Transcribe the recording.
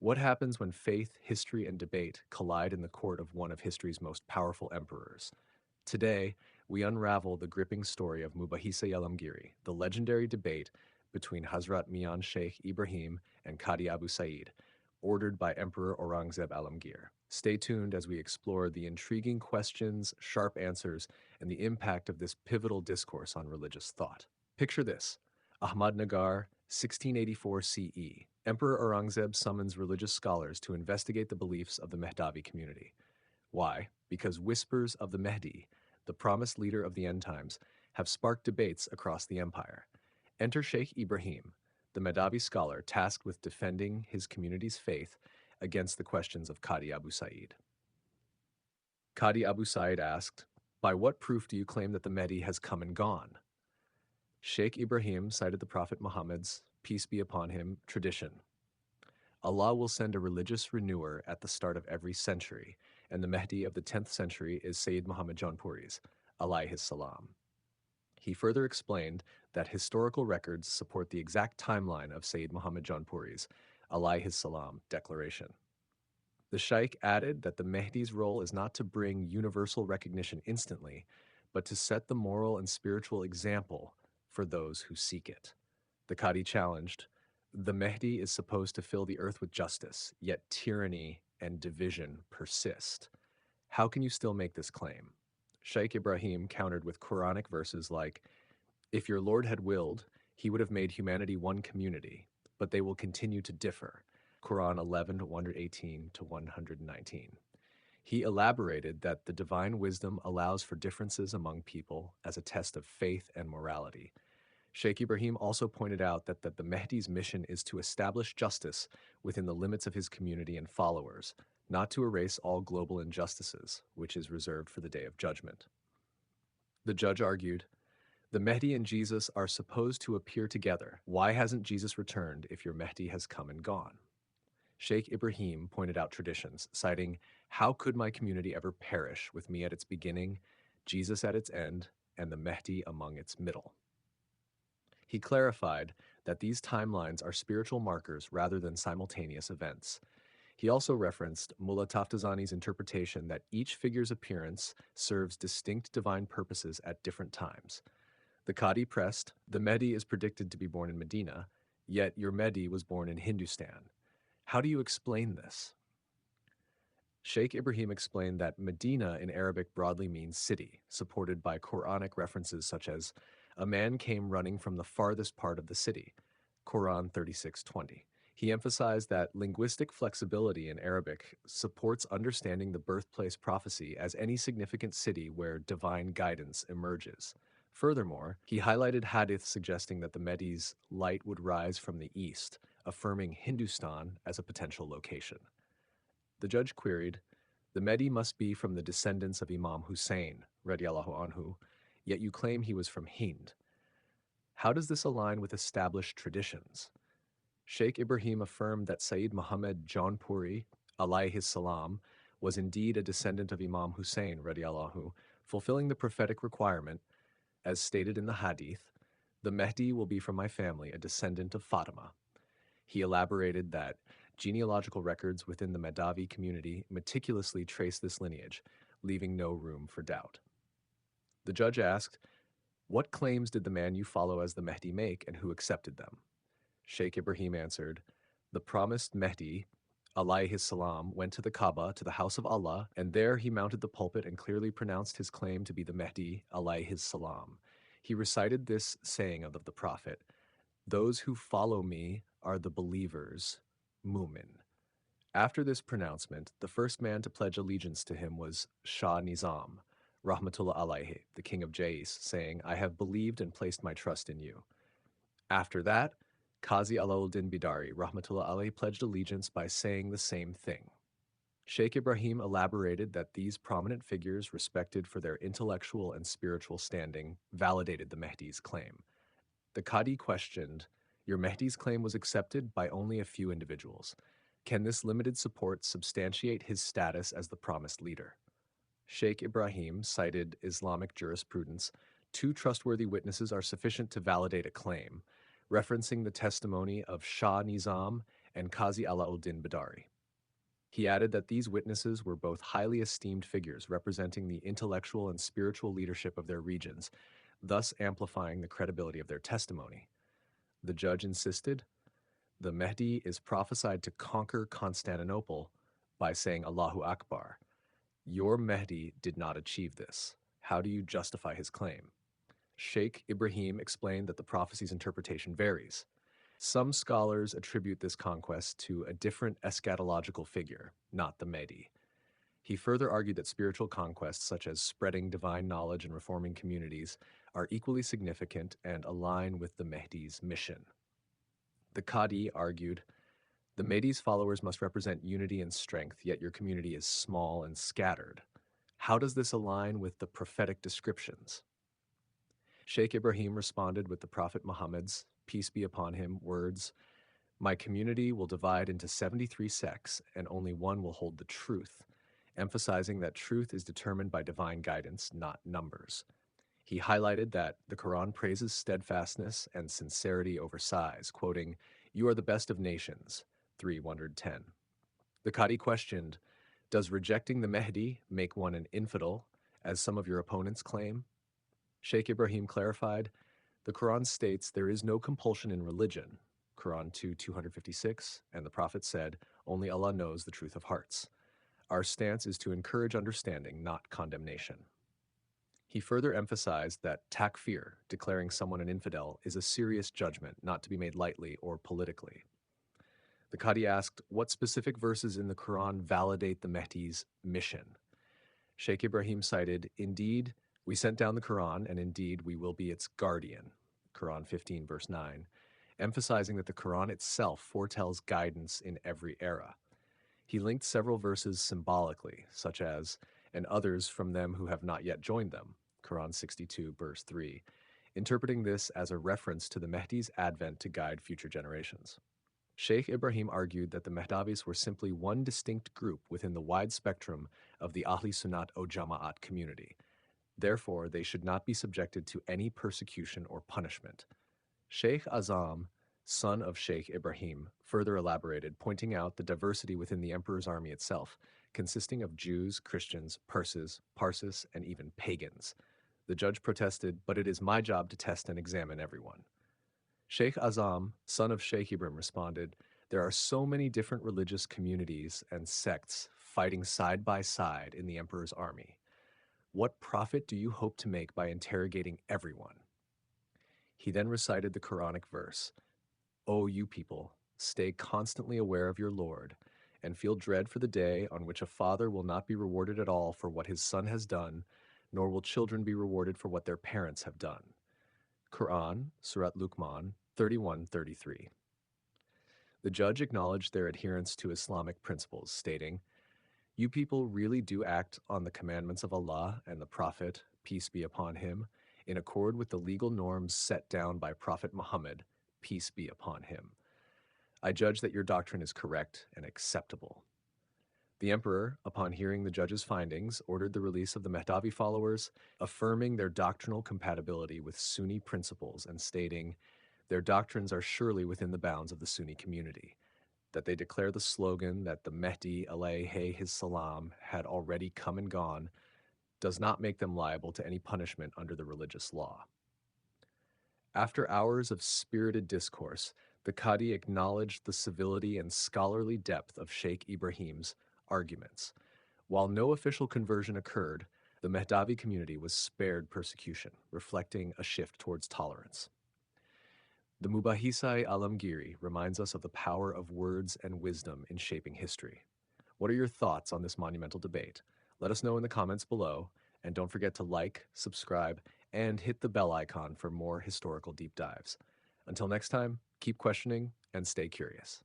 What happens when faith, history, and debate collide in the court of one of history's most powerful emperors? Today, we unravel the gripping story of Mubahisa-e-Alamgiri, the legendary debate between Hazrat Miyan Shaikh Ibrahim and Qadi Abu Said, ordered by Emperor Aurangzeb Alamgir. Stay tuned as we explore the intriguing questions, sharp answers, and the impact of this pivotal discourse on religious thought. Picture this: Ahmadnagar, 1684 CE. Emperor Aurangzeb summons religious scholars to investigate the beliefs of the Mehdavi community. Why? Because whispers of the Mehdi, the promised leader of the end times, have sparked debates across the empire. Enter Shaykh Ibrahim, the Mehdavi scholar tasked with defending his community's faith against the questions of Qadi Abu Said. Qadi Abu Said asked, "By what proof do you claim that the Mehdi has come and gone?" Shaykh Ibrahim cited the Prophet Muhammad's, peace be upon him, tradition. Allah will send a religious renewer at the start of every century, and the Mehdi of the 10th century is Sayyid Muhammad Jaunpuri's, Alaihis-Salam. He further explained that historical records support the exact timeline of Sayyid Muhammad Jaunpuri's, Alaihis-Salam, declaration. The Shaykh added that the Mehdi's role is not to bring universal recognition instantly, but to set the moral and spiritual example for those who seek it. The Qadi challenged, "The Mehdi is supposed to fill the earth with justice, yet tyranny and division persist. How can you still make this claim?" Shaykh Ibrahim countered with Quranic verses like, "If your Lord had willed, he would have made humanity one community, but they will continue to differ." Quran 11, 118 to 119. He elaborated that the divine wisdom allows for differences among people as a test of faith and morality. Shaykh Ibrahim also pointed out that the Mehdi's mission is to establish justice within the limits of his community and followers, not to erase all global injustices, which is reserved for the Day of Judgment. The judge argued, "The Mehdi and Jesus are supposed to appear together. Why hasn't Jesus returned if your Mehdi has come and gone?" Shaykh Ibrahim pointed out traditions, citing, "How could my community ever perish with me at its beginning, Jesus at its end, and the Mehdi among its middle?" He clarified that these timelines are spiritual markers rather than simultaneous events. He also referenced Mullah Taftazani's interpretation that each figure's appearance serves distinct divine purposes at different times. The Qadi pressed, "The Mehdi is predicted to be born in Medina, yet your Mehdi was born in Hindustan. How do you explain this?" Shaykh Ibrahim explained that Medina in Arabic broadly means city, supported by Quranic references such as, "A man came running from the farthest part of the city," Quran 36:20. He emphasized that linguistic flexibility in Arabic supports understanding the birthplace prophecy as any significant city where divine guidance emerges. Furthermore, he highlighted hadith suggesting that the Mehdi's light would rise from the east, affirming Hindustan as a potential location. The judge queried, "The Mehdi must be from the descendants of Imam Hussein, radiallahu anhu, yet you claim he was from Hind. How does this align with established traditions?" Shaykh Ibrahim affirmed that Sayyid Muhammad Jaunpuri, Alaihis-Salam, was indeed a descendant of Imam Hussein, radiallahu, fulfilling the prophetic requirement, as stated in the hadith, "The Mehdi will be from my family, a descendant of Fatima." He elaborated that genealogical records within the Mehdavi community meticulously trace this lineage, leaving no room for doubt. The judge asked, "What claims did the man you follow as the Mehdi make, and who accepted them?" Shaykh Ibrahim answered, "The promised Mehdi, Alaihis-Salam, went to the Kaaba, to the house of Allah, and there he mounted the pulpit and clearly pronounced his claim to be the Mehdi, Alaihis-Salam. He recited this saying of the Prophet, 'Those who follow me are the believers, Mu'min.' After this pronouncement, the first man to pledge allegiance to him was Shah Nizam, Rahmatullah alayhi, the king of Jais, saying, 'I have believed and placed my trust in you.' After that, Qazi Alauddin Bidari, Rahmatullah alayhi, pledged allegiance by saying the same thing." Shaykh Ibrahim elaborated that these prominent figures, respected for their intellectual and spiritual standing, validated the Mehdi's claim. The Qadi questioned, "Your Mehdi's claim was accepted by only a few individuals. Can this limited support substantiate his status as the promised leader?" Shaykh Ibrahim cited Islamic jurisprudence, "Two trustworthy witnesses are sufficient to validate a claim," referencing the testimony of Shah Nizam and Qazi Alauddin Badari. He added that these witnesses were both highly esteemed figures representing the intellectual and spiritual leadership of their regions, thus amplifying the credibility of their testimony. The judge insisted, the Mehdi is prophesied to conquer Constantinople by saying Allahu Akbar. Your Mehdi did not achieve this. How do you justify his claim? Shaykh Ibrahim explained that the prophecy's interpretation varies. Some scholars attribute this conquest to a different eschatological figure, not the Mehdi. He further argued that spiritual conquests such as spreading divine knowledge and reforming communities are equally significant and align with the Mehdi's mission. The Qadi argued, the Mehdi's followers must represent unity and strength, yet your community is small and scattered. How does this align with the prophetic descriptions? Shaykh Ibrahim responded with the Prophet Muhammad's, peace be upon him, words, my community will divide into 73 sects and only one will hold the truth, emphasizing that truth is determined by divine guidance, not numbers. He highlighted that the Quran praises steadfastness and sincerity over size, quoting, you are the best of nations, 3:110. The Qadi questioned, does rejecting the Mehdi make one an infidel, as some of your opponents claim? Shaykh Ibrahim clarified, the Quran states there is no compulsion in religion, Quran 2:256, and the Prophet said, only Allah knows the truth of hearts. Our stance is to encourage understanding, not condemnation. He further emphasized that takfir, declaring someone an infidel, is a serious judgment not to be made lightly or politically. The Qadi asked, what specific verses in the Quran validate the Mehdi's mission? Shaykh Ibrahim cited, indeed, we sent down the Quran, and indeed we will be its guardian, Quran 15 verse 9, emphasizing that the Quran itself foretells guidance in every era. He linked several verses symbolically, such as, and others from them who have not yet joined them, Quran 62 verse 3, interpreting this as a reference to the Mehdi's advent to guide future generations. Shaykh Ibrahim argued that the Mehdavis were simply one distinct group within the wide spectrum of the Ahli Sunnat o Jama'at community. Therefore, they should not be subjected to any persecution or punishment. Shaykh Azam, son of Shaykh Ibrahim, further elaborated, pointing out the diversity within the emperor's army itself, consisting of Jews, Christians, Parsis, and even pagans. The judge protested, but it is my job to test and examine everyone. Shaykh Azam, son of Shaykh Ibrahim, responded, there are so many different religious communities and sects fighting side by side in the emperor's army. What profit do you hope to make by interrogating everyone? He then recited the Quranic verse, O you people, stay constantly aware of your Lord, and feel dread for the day on which a father will not be rewarded at all for what his son has done, nor will children be rewarded for what their parents have done. Quran, Surat Luqman, 31:33. The judge acknowledged their adherence to Islamic principles, stating, you people really do act on the commandments of Allah and the Prophet, peace be upon him, in accord with the legal norms set down by Prophet Muhammad, peace be upon him. I judge that your doctrine is correct and acceptable. The emperor, upon hearing the judge's findings, ordered the release of the Mehdavi followers, affirming their doctrinal compatibility with Sunni principles and stating, their doctrines are surely within the bounds of the Sunni community, that they declare the slogan that the Mehdi Alaihis-Salam had already come and gone does not make them liable to any punishment under the religious law. After hours of spirited discourse, the Qadi acknowledged the civility and scholarly depth of Shaykh Ibrahim's arguments. While no official conversion occurred, the Mehdavi community was spared persecution, reflecting a shift towards tolerance. The Mubahisa-e-Alamgiri reminds us of the power of words and wisdom in shaping history. What are your thoughts on this monumental debate? Let us know in the comments below, and don't forget to like, subscribe, and hit the bell icon for more historical deep dives. Until next time, keep questioning and stay curious.